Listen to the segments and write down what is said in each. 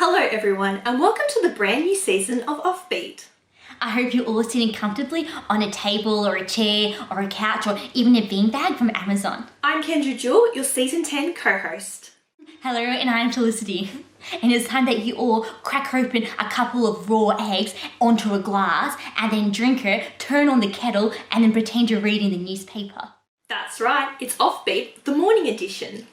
Hello everyone and welcome to the brand new season of Offbeat. I hope you're all sitting comfortably on a table or a chair or a couch or even a beanbag from Amazon. I'm Kendra Jewell, your season 10 co-host. Hello, and I'm Felicity. And it's time that you all crack open a couple of raw eggs onto a glass and then drink it, turn on the kettle, and then pretend you're reading the newspaper. That's right, it's Offbeat, the morning edition.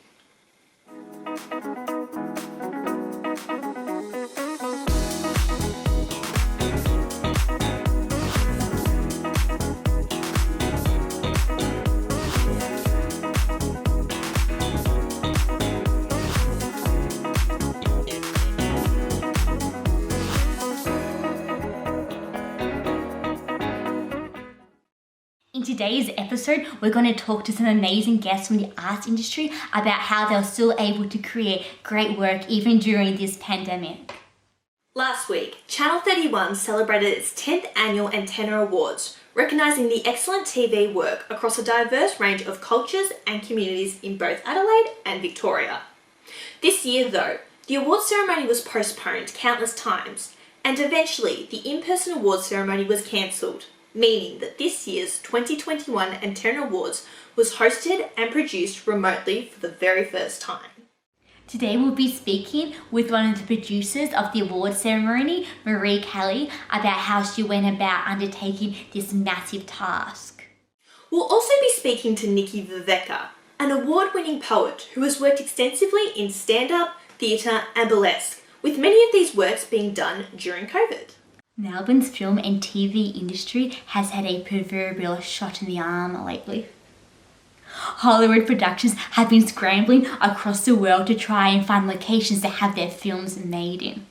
In today's episode, we're going to talk to some amazing guests from the arts industry about how they're still able to create great work even during this pandemic. Last week, Channel 31 celebrated its 10th annual Antenna Awards, recognising the excellent TV work across a diverse range of cultures and communities in both Adelaide and Victoria. This year though, the awards ceremony was postponed countless times, and eventually the in-person awards ceremony was cancelled, meaning that this year's 2021 Antenna Awards was hosted and produced remotely for the very first time. Today we'll be speaking with one of the producers of the award ceremony, Marie Kelly, about how she went about undertaking this massive task. We'll also be speaking to Nikki Viveka, an award-winning poet who has worked extensively in stand-up, theatre and burlesque, with many of these works being done during COVID. Melbourne's film and TV industry has had a proverbial shot in the arm lately. Hollywood productions have been scrambling across the world to try and find locations to have their films made in.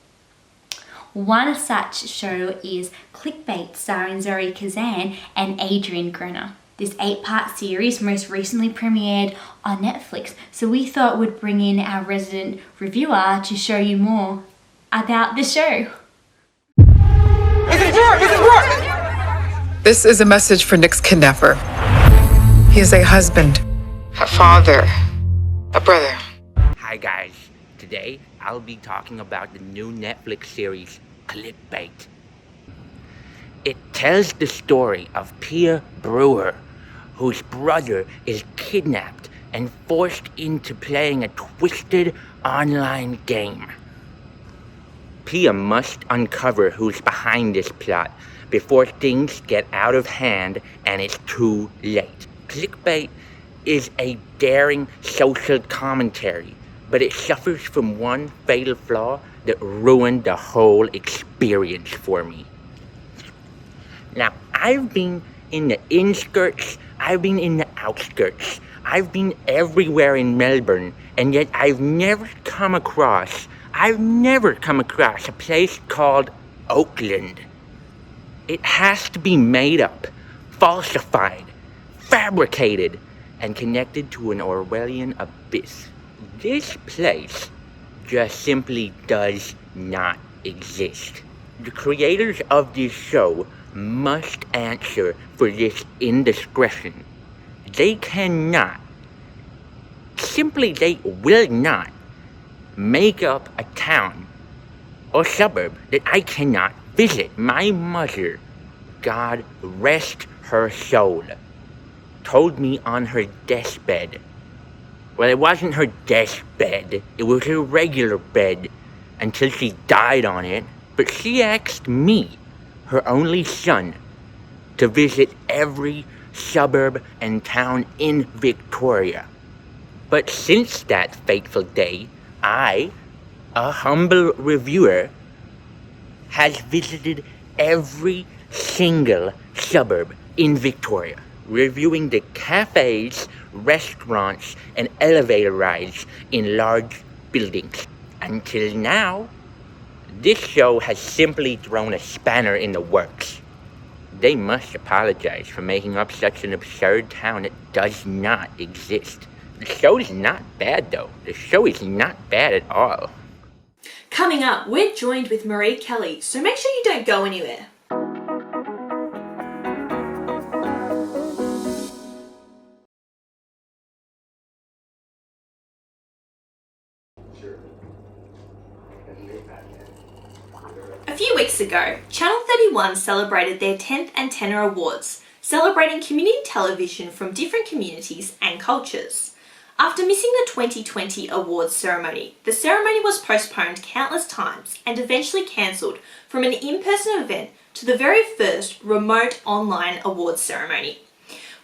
One such show is Clickbait, starring Zoe Kazan and Adrian Grenner. This 8-part series most recently premiered on Netflix, so we thought we'd bring in our resident reviewer to show you more about the show. This is a message for Nick's kidnapper. He is a husband, a father, a brother. Hi guys, today I'll be talking about the new Netflix series Clickbait. It tells the story of Pia Brewer, whose brother is kidnapped and forced into playing a twisted online game. Pia must uncover who's behind this plot before things get out of hand and it's too late. Clickbait is a daring social commentary, but it suffers from one fatal flaw that ruined the whole experience for me. Now, I've been in the inskirts, I've been in the outskirts, I've been everywhere in Melbourne, and yet I've never come across a place called Oakland. It has to be made up, falsified, fabricated, and connected to an Orwellian abyss. This place just simply does not exist. The creators of this show must answer for this indiscretion. They will not make up a town or suburb that I cannot visit. My mother, God rest her soul, told me on her deathbed. Well, it wasn't her deathbed, it was her regular bed until she died on it, but she asked me, her only son, to visit every suburb and town in Victoria. But since that fateful day, I, a humble reviewer, has visited every single suburb in Victoria, reviewing the cafes, restaurants, and elevator rides in large buildings. Until now, this show has simply thrown a spanner in the works. They must apologize for making up such an absurd town that does not exist. The show is not bad though. The show is not bad at all. Coming up, we're joined with Marie Kelly, so make sure you don't go anywhere. A few weeks ago, Channel 31 celebrated their 10th Antenna Awards, celebrating community television from different communities and cultures. After missing the 2020 awards ceremony, the ceremony was postponed countless times and eventually cancelled from an in-person event to the very first remote online awards ceremony.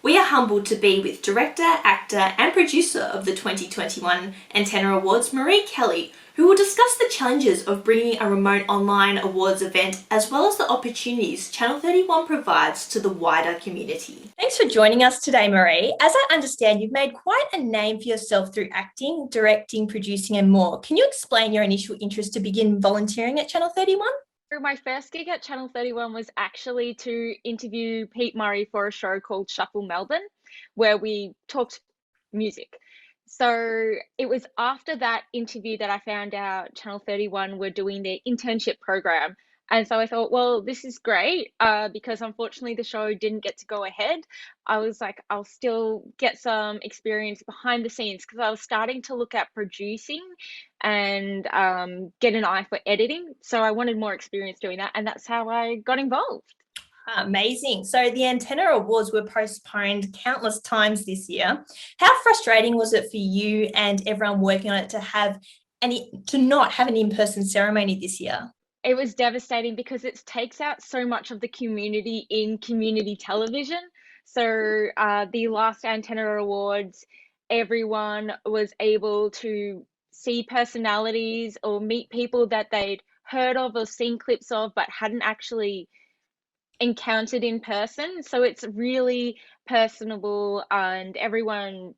We are humbled to be with director, actor and producer of the 2021 Antenna Awards, Marie Kelly, who will discuss the challenges of bringing a remote online awards event as well as the opportunities Channel 31 provides to the wider community. Thanks for joining us today, Marie. As I understand, you've made quite a name for yourself through acting, directing, producing and more. Can you explain your initial interest to begin volunteering at Channel 31? My first gig at Channel 31 was actually to interview Pete Murray for a show called Shuffle Melbourne, where we talked music. So it was after that interview that I found out Channel 31 were doing their internship program. And so I thought, well, this is great because unfortunately the show didn't get to go ahead. I was like, I'll still get some experience behind the scenes because I was starting to look at producing and get an eye for editing. So I wanted more experience doing that. And that's how I got involved. Amazing. So the Antenna Awards were postponed countless times this year. How frustrating was it for you and everyone working on it to not have an in-person ceremony this year? It was devastating because it takes out so much of the community in community television. So the last Antenna Awards, everyone was able to see personalities or meet people that they'd heard of or seen clips of but hadn't actually encountered in person. So it's really personable and everyone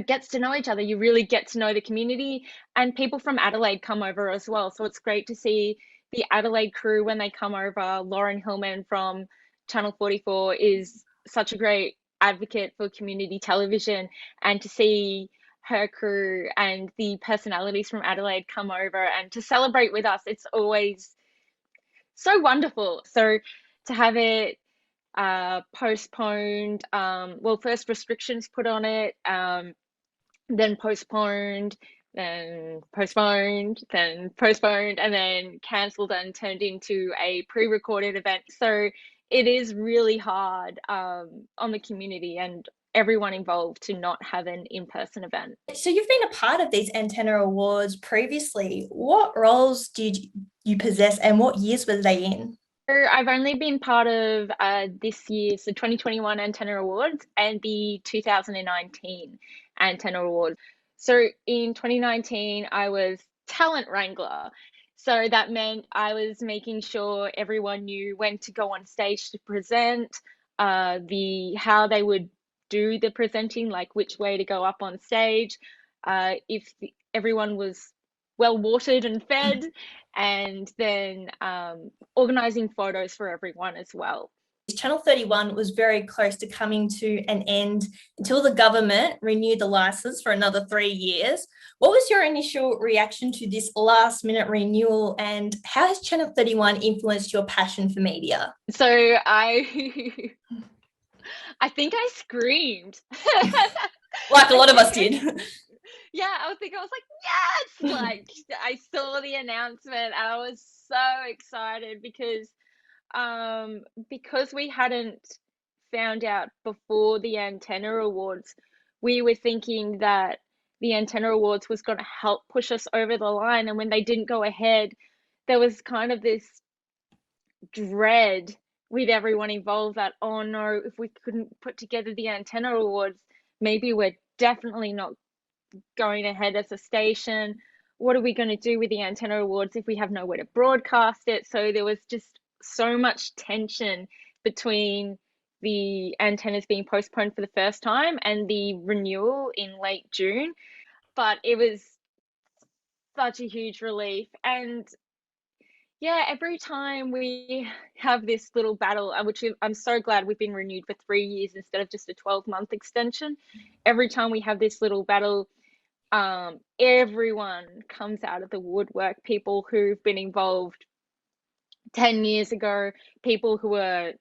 gets to know each other. You really get to know the community, and people from Adelaide come over as well. So it's great to see the Adelaide crew when they come over. Lauren Hillman from Channel 44 is such a great advocate for community television, and to see her crew and the personalities from Adelaide come over and to celebrate with us, it's always so wonderful. So to have it postponed, first restrictions put on it, then postponed, then postponed, then postponed, and then cancelled and turned into a pre-recorded event. So it is really hard on the community and everyone involved to not have an in-person event. So you've been a part of these Antenna Awards previously. What roles did you possess and what years were they in? I've only been part of this year's, the 2021 Antenna Awards and the 2019 Antenna Awards. So in 2019, I was talent wrangler. So that meant I was making sure everyone knew when to go on stage to present, how they would do the presenting, like which way to go up on stage, if everyone was well watered and fed, and then organizing photos for everyone as well. Channel 31 was very close to coming to an end until the government renewed the license for another 3 years. What was your initial reaction to this last minute renewal, and how has Channel 31 influenced your passion for media? So I think I screamed. Like a lot of us did. Yeah, I was like, yes! Like, I saw the announcement and I was so excited because we hadn't found out before the Antenna Awards, we were thinking that the Antenna Awards was going to help push us over the line. And when they didn't go ahead, there was kind of this dread with everyone involved that, oh no, if we couldn't put together the Antenna Awards, maybe we're definitely not going ahead as a station. What are we going to do with the Antenna Awards if we have nowhere to broadcast it? So there was just so much tension between the antennas being postponed for the first time and the renewal in late June. But it was such a huge relief. And yeah, every time we have this little battle, which I'm so glad we've been renewed for 3 years instead of just a 12-month extension. Every time we have this little battle, everyone comes out of the woodwork. People who've been involved 10 years ago, people who are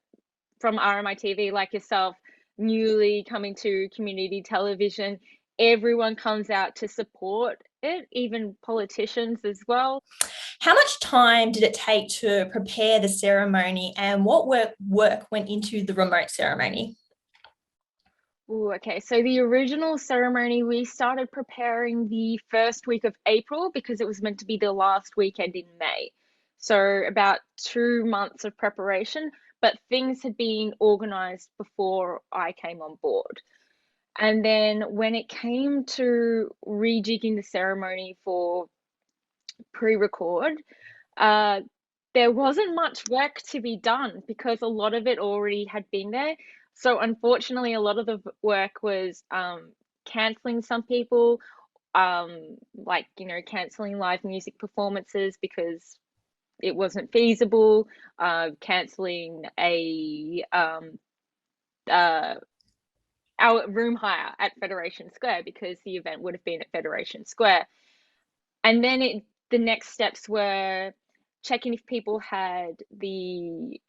from RMI TV like yourself, newly coming to community television, everyone comes out to support it, even politicians as well. How much time did it take to prepare the ceremony, and what work went into the remote ceremony? Ooh, okay, so the original ceremony, we started preparing the first week of April because it was meant to be the last weekend in May. So about 2 months of preparation, but things had been organized before I came on board. And then when it came to rejigging the ceremony for pre-record, uh, there wasn't much work to be done because a lot of it already had been there. So unfortunately, a lot of the work was canceling some people, like, canceling live music performances because it wasn't feasible, canceling our room hire at Federation Square because the event would have been at Federation Square. And then the next steps were checking if people had the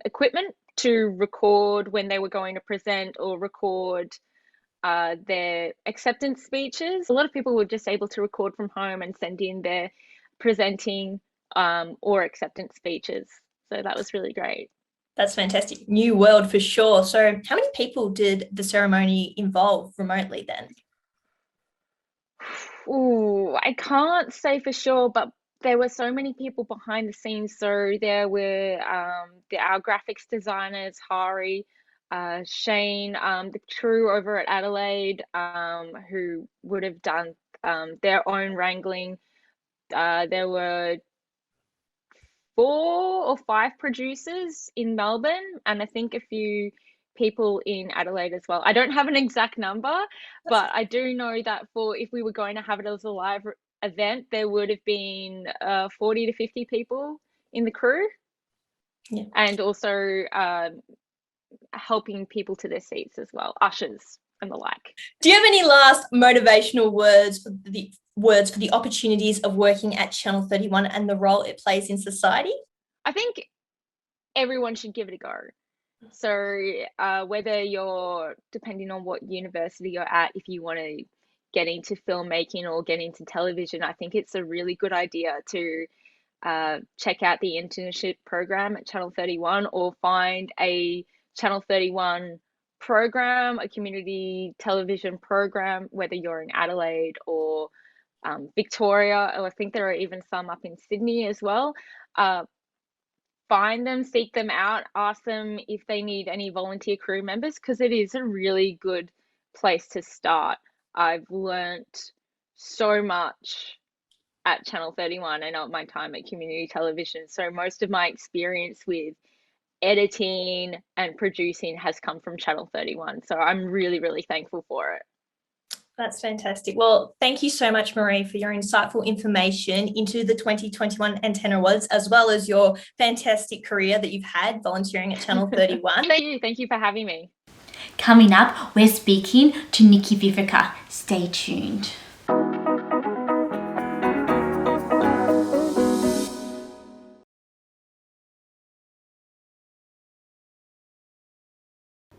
equipment to record when they were going to present or record their acceptance speeches. A lot of people were just able to record from home and send in their presenting or acceptance speeches. So that was really great. That's fantastic. New world for sure. So how many people did the ceremony involve remotely then? Ooh, I can't say for sure, but there were so many people behind the scenes. So there were our graphics designers, Hari, Shane, the crew over at Adelaide, who would have done their own wrangling. There were 4 or 5 producers in Melbourne, and I think a few people in Adelaide as well. I don't have an exact number, but I do know that if we were going to have it as a live event, there would have been 40 to 50 people in the crew. Yeah. And also helping people to their seats as well, ushers and the like. Do you have any last motivational words for the opportunities of working at Channel 31 and the role it plays in society? I think everyone should give it a go. So whether you're, depending on what university you're at, if you want to get into filmmaking or get into television, I think it's a really good idea to check out the internship program at Channel 31 or find a Channel 31 program, a community television program, whether you're in Adelaide or Victoria, or I think there are even some up in Sydney as well. Find them, seek them out, ask them if they need any volunteer crew members, because it is a really good place to start. I've learnt so much at Channel 31 and at my time at community television. So most of my experience with editing and producing has come from Channel 31. So I'm really, really thankful for it. That's fantastic. Well, thank you so much, Marie, for your insightful information into the 2021 Antenna Awards, as well as your fantastic career that you've had volunteering at Channel 31. Thank you for having me. Coming up, we're speaking to Nikki Viveca. Stay tuned.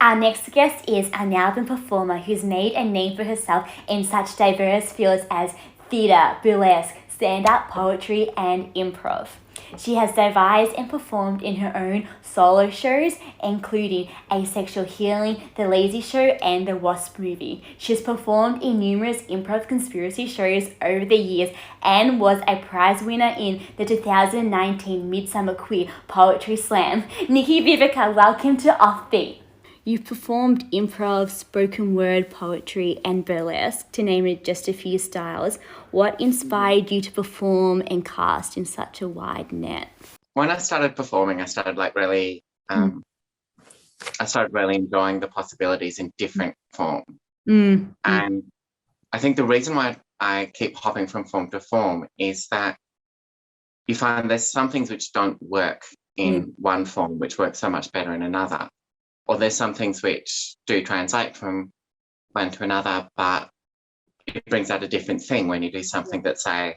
Our next guest is an album performer who's made a name for herself in such diverse fields as theatre, burlesque, stand-up, poetry, and improv. She has devised and performed in her own solo shows, including Asexual Healing, The Lazy Show, and The Wasp Movie. She has performed in numerous improv conspiracy shows over the years and was a prize winner in the 2019 Midsummer Queer Poetry Slam. Nikki Viveca, welcome to Offbeat. You've performed improv, spoken word, poetry, and burlesque, to name it just a few styles. What inspired you to perform and cast in such a wide net? When I started performing, I started really enjoying the possibilities in different forms. And I think the reason why I keep hopping from form to form is that you find there's some things which don't work in one form, which work so much better in another. Or there's some things which do translate from one to another, but it brings out a different thing when you do something that, say,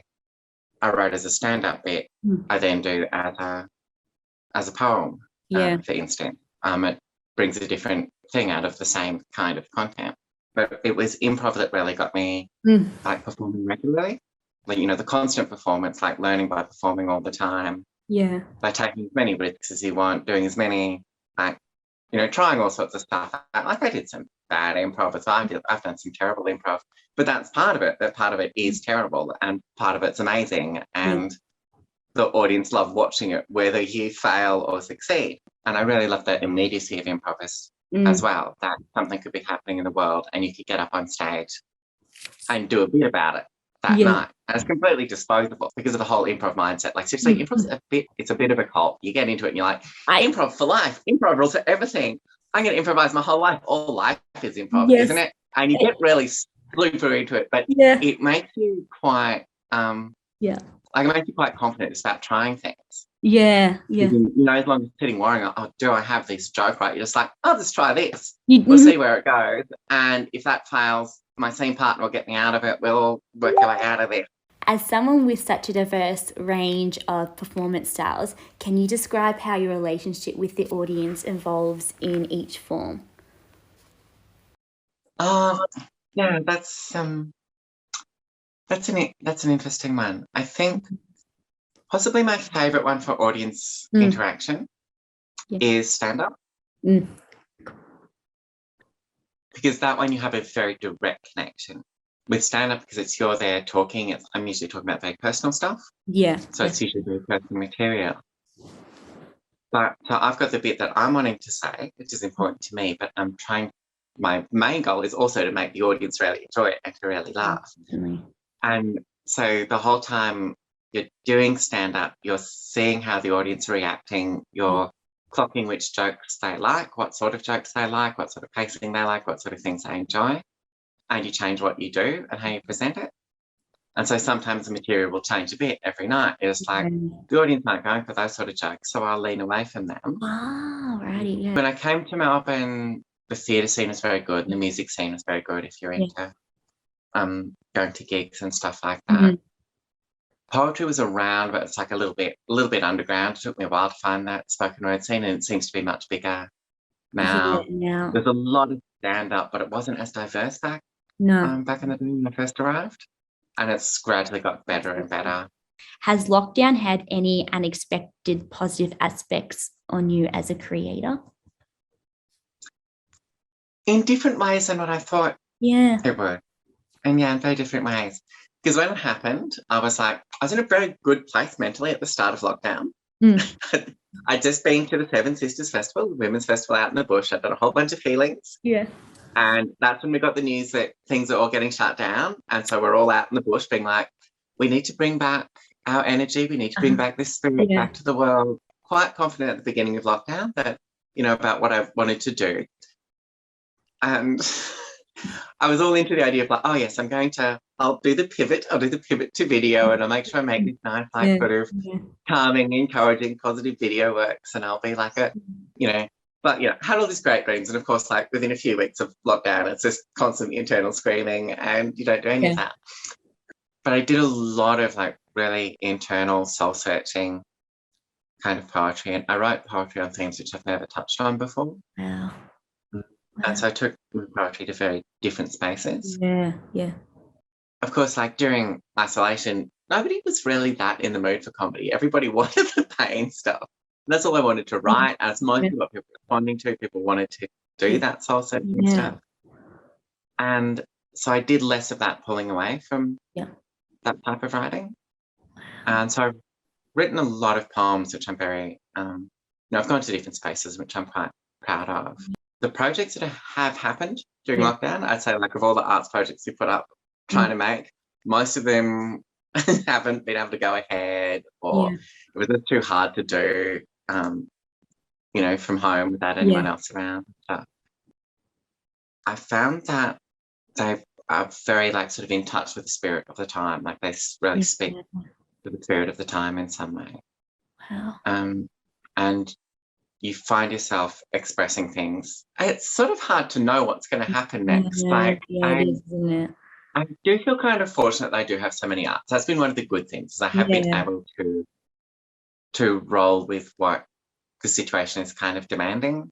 I wrote as a stand-up bit, I then do as a poem, for instance. It brings a different thing out of the same kind of content. but it was improv that really got me like performing regularly. Like, you know, the constant performance, like learning by performing all the time. Yeah. By taking as many risks as you want, doing as many, like, you know, trying all sorts of stuff. Like I did some bad improv as well. I've done some terrible improv, but that's part of it. That part of it is terrible and part of it's amazing. And the audience love watching it, whether you fail or succeed. And I really love the immediacy of improv as well, that something could be happening in the world and you could get up on stage and do a bit about it that night. And it's completely disposable because of the whole improv mindset. Like, seriously, improv's it's a bit of a cult. You get into it and you're like, improv for life, improv rules for everything. I'm going to improvise my whole life. All life is improv, isn't it? And you get really super into it, but it makes you quite, like, it makes you quite confident just about trying things. Yeah. You know, as long as you're sitting worrying, oh, do I have this joke right? You're just like, I'll just try this. We'll see where it goes. And if that fails, my scene partner will get me out of it. We'll work our way out of it. As someone with such a diverse range of performance styles, can you describe how your relationship with the audience evolves in each form? Yeah, that's an interesting one. I think possibly my favourite one for audience interaction is stand-up. Because that one you have a very direct connection. With stand-up, because you're there talking, I'm usually talking about very personal stuff. Yeah. So it's usually very personal material. But so I've got the bit that I'm wanting to say, which is important to me, but my main goal is also to make the audience really enjoy it and to really laugh. And so the whole time you're doing stand-up, you're seeing how the audience are reacting, you're clocking which jokes they like, what sort of jokes they like, what sort of pacing they like, what sort of things they enjoy, and you change what you do and how you present it. And so sometimes the material will change a bit every night. It's like the audience aren't going for those sort of jokes, so I'll lean away from them. Oh, righty, yeah. When I came to Melbourne, the theatre scene is very good, and the music scene is very good if you're into going to gigs and stuff like that. Poetry was around, but it's like a little bit underground. It took me a while to find that spoken word scene, and it seems to be much bigger now. There's a lot of stand-up, but it wasn't as diverse back in the day when I first arrived, and it's gradually got better and better. Has lockdown had any unexpected positive aspects on you as a creator? In different ways than what I thought it would. And in very different ways. Because when it happened, I was in a very good place mentally at the start of lockdown. I'd just been to the Seven Sisters Festival, the women's festival out in the bush. I'd done a whole bunch of feelings. Yeah. And that's when we got the news that things are all getting shut down. And so we're all out in the bush being like, we need to bring back our energy. We need to bring back this spirit back to the world. Quite confident at the beginning of lockdown that, about what I wanted to do. And I was all into the idea of oh yes, I'll do the pivot. I'll do the pivot to video, and I'll make sure I make this nice, sort of calming, encouraging, positive video works, and I'll be like but had all these great dreams, and of course, within a few weeks of lockdown, it's just constant internal screaming, and you don't do any of that. But I did a lot of really internal, soul-searching kind of poetry, and I write poetry on themes which I've never touched on before. Wow. And so I took poetry to very different spaces. Yeah. Of course, during isolation, nobody was really that in the mood for comedy. Everybody wanted the pain stuff. And that's all I wanted to write. And it's mostly what people were responding to. People wanted to do that soul-searching stuff. And so I did less of that pulling away from that type of writing. And so I've written a lot of poems, which I'm very, I've gone to different spaces, which I'm quite proud of. The projects that have happened during lockdown, I'd say of all the arts projects we put up trying to make, most of them haven't been able to go ahead, or it was just too hard to do, from home without anyone else around. So I found that they are very sort of in touch with the spirit of the time. They really speak to the spirit of the time in some way. Wow. And you find yourself expressing things. It's sort of hard to know what's going to happen next. It is, isn't it? I do feel kind of fortunate that I do have so many arts. That's been one of the good things, is I have been able to roll with what the situation is kind of demanding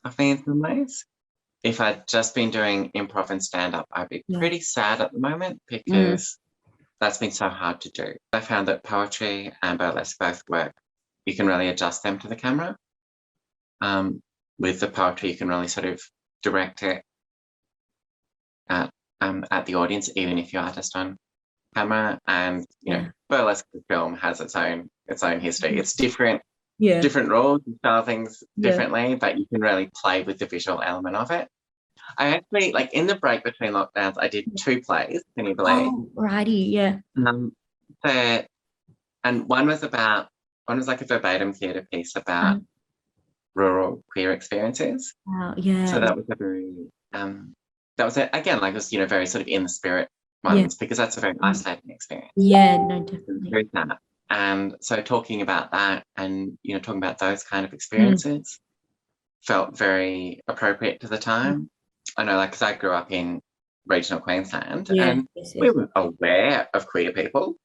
of me in some ways. if I'd just been doing improv and stand-up, I'd be Yeah. pretty sad at the moment because that's been so hard to do. I found that poetry and burlesque both work. You can really adjust them to the camera. With the poetry, you can really sort of direct it at the audience, even if you are just on camera. And you know, burlesque film has its own history. It's different rules and style things differently, but you can really play with the visual element of it. I actually, like, in the break between lockdowns, I did 2 plays, can you believe? Oh, righty, yeah. And one was like a verbatim theatre piece about rural queer experiences. Wow, yeah. So that was a very, again, like, it was, you know, very sort of in the spirit moments, because that's a very isolating experience. Yeah, no, definitely. And so talking about that and, you know, talking about those kind of experiences felt very appropriate to the time. I know, like, because I grew up in regional Queensland and we were aware of queer people.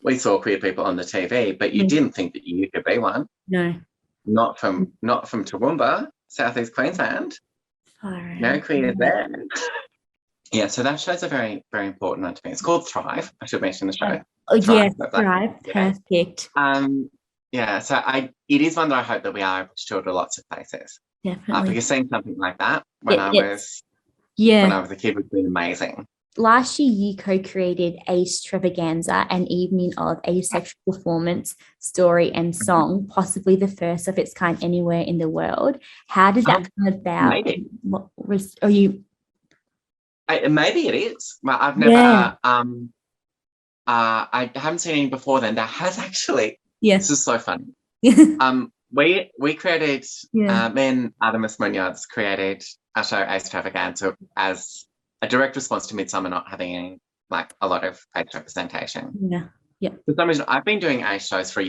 We saw queer people on the TV, but you didn't think that you could be one. No. Not from Toowoomba, Southeast Queensland. No queer there. Yeah, so that show's a very, very important one to me. It's called Thrive. I should mention the show. Oh, Thrive. yes, Thrive. Perfect. Yeah, so it is one that I hope that we are able to tour to lots of places. Definitely. Because seeing something like that when I was a kid would been amazing. Last year, you co-created Extravaganza, an evening of asexual performance, story and song, possibly the first of its kind anywhere in the world. How did that come about? Maybe. What was, are you? Maybe it is. I've never, I haven't seen any before then. That has actually, this is so funny. We created, me and Artemis Munoz created our show Extravaganza as a direct response to Midsummer not having any, like, a lot of age representation. Yeah. For some reason, I've been doing age shows for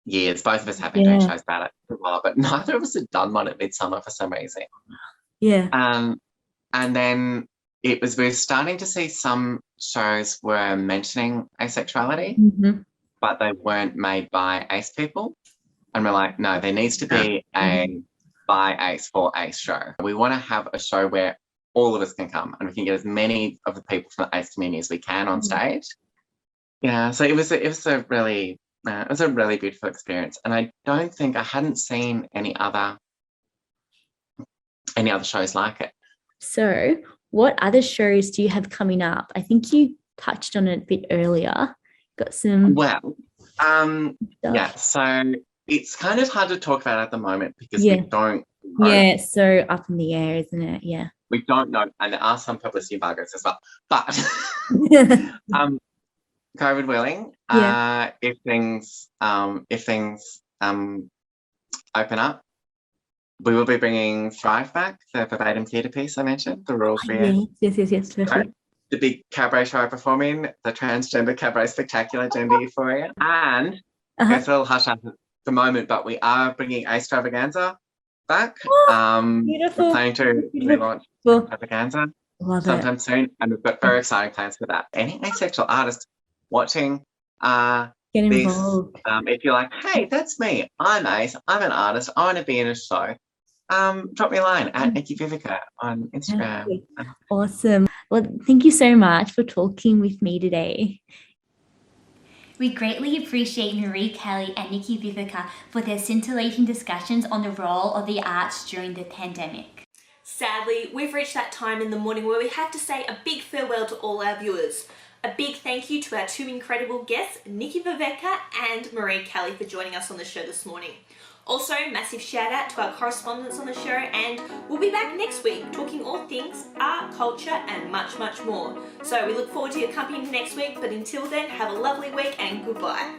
years. Both of us have been doing shows about it for a while, but neither of us had done one at Midsummer for some reason. Yeah. And then we were starting to see some shows were mentioning asexuality, but they weren't made by ace people. And we're like, no, there needs to be a by ace for ace show. We want to have a show where all of us can come and we can get as many of the people from the ace community as we can on stage. Yeah, so it was a really beautiful experience, and I don't think I hadn't seen any other shows like it. So, what other shows do you have coming up? I think you touched on it a bit earlier. Got some. Well, so it's kind of hard to talk about at the moment because we don't know. Yeah, it's so up in the air, isn't it? Yeah. We don't know, and there are some publicity embargoes as well. But COVID willing, if things open up, we will be bringing Thrive back, the verbatim theatre piece I mentioned, the rural queer. Yes. Perfect. The big cabaret show performing, the transgender cabaret spectacular, gender euphoria, and it's a little hush up at the moment, but we are bringing Extravaganza back. Beautiful. We're planning to relaunch Extravaganza sometime soon, and we've got very exciting plans for that. Any asexual artist watching Get this, involved. if you're like, hey, that's me, I'm Ace, I'm an artist, I want to be in a show, drop me a line at Nikki Viveca on Instagram. Awesome. Well, thank you so much for talking with me today. We greatly appreciate Marie Kelly and Nikki Viveca for their scintillating discussions on the role of the arts during the pandemic. Sadly, we've reached that time in the morning where we have to say a big farewell to all our viewers. A big thank you to our 2 incredible guests, Nikki Viveca and Marie Kelly, for joining us on the show this morning. Also, massive shout out to our correspondents on the show, and we'll be back next week talking all things art, culture and much, much more. So we look forward to your company next week, but until then, have a lovely week and goodbye.